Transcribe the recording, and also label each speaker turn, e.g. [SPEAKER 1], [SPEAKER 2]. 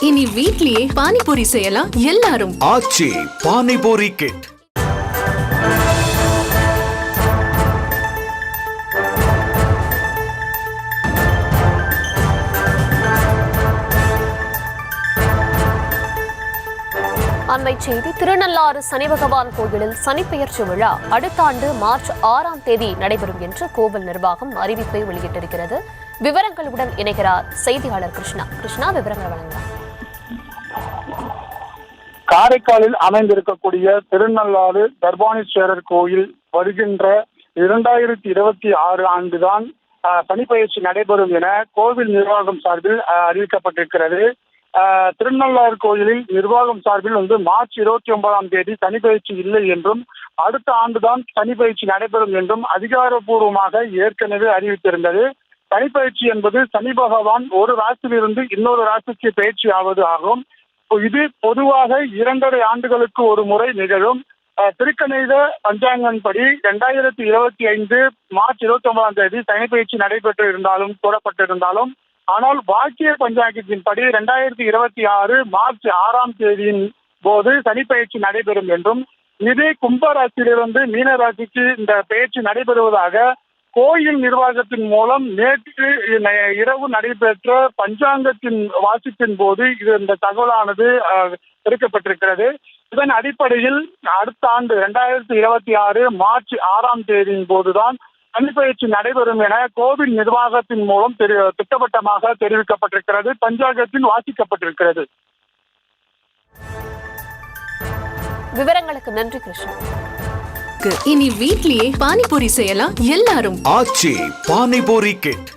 [SPEAKER 1] இனி வீட்லயே பானிபூரி செய்யலாம் எல்லாரும்.
[SPEAKER 2] ஆச்சி பானிபூரி கிட்.
[SPEAKER 3] அண்மை செய்தி. திருநள்ளாறு சனி பகவான் கோயிலில் சனிப்பெயர்ச்சி விழா அடுத்த ஆண்டு மார்ச் 6ஆம் தேதி நடைபெறும் என்று கோவில் நிர்வாகம் அறிவிப்பை வெளியிட்டிருக்கிறது. விவரங்களுடன் இணைகிறார் செய்தியாளர் கிருஷ்ணா. கிருஷ்ணா, விவரங்கள் வழங்கலாம்.
[SPEAKER 4] காரைக்காலில் அமைந்திருக்கக்கூடிய திருநள்ளாறு தர்பானீஸ்வரர் கோயில் வருகின்ற 2026 ஆண்டுதான் சனிப்பெயர்ச்சி நடைபெறும் என கோவில் நிர்வாகம் சார்பில் அறிவிக்கப்பட்டிருக்கிறது. திருநள்ளாறு கோயிலில் நிர்வாகம் சார்பில் மார்ச் 29ஆம் தேதி சனிப்பெயர்ச்சி இல்லை என்றும் அடுத்த ஆண்டுதான் சனிப்பெயர்ச்சி நடைபெறும் என்றும் அதிகாரப்பூர்வமாக ஏற்கனவே அறிவித்திருந்தது. சனிப்பெயர்ச்சி என்பது சனி பகவான் ஒரு ராசியிலிருந்து இன்னொரு ராசிக்கு பயிற்சி ஆவது ஆகும். இது பொதுவாக 2.5 ஆண்டுகளுக்கு ஒரு முறை நிகழும். திருக்கணித பஞ்சாங்கன்படி 2025 மார்ச் 29ஆம் தேதி சனிப்பெயர்ச்சி நடைபெற்று இருந்தாலும் கூறப்பட்டிருந்தாலும், ஆனால் வாக்கிய பஞ்சாங்கத்தின்படி 2026 மார்ச் 6ஆம் தேதியின் போது சனிப்பெயர்ச்சி நடைபெறும் என்றும், இது கும்பராசியிலிருந்து மீன ராசிக்கு இந்த பெயர்ச்சி நடைபெறுவதாக கோயில் நிர்வாகத்தின் மூலம் நேற்று இரவு நடைபெற்ற பஞ்சாங்கத்தின் வாசிப்பின் போது இந்த தகவலானது எடுக்கப்பட்டிருக்கிறது. இதன் அடிப்படையில் அடுத்த ஆண்டு 2026 மார்ச் 6ஆம் தேதியின் போதுதான் சனிப்பெயர்ச்சி நடைபெறும் என கோவில் நிர்வாகத்தின் மூலம் திட்டவட்டமாக தெரிவிக்கப்பட்டிருக்கிறது, பஞ்சாங்கத்தில் வாசிக்கப்பட்டிருக்கிறது.
[SPEAKER 3] விவரங்களுக்கு நன்றி கிருஷ்ணா.
[SPEAKER 1] இனி வீட்லயே பானிபூரி செய்யலாம் எல்லாரும்.
[SPEAKER 2] ஆச்சி பானிபூரி கிட்.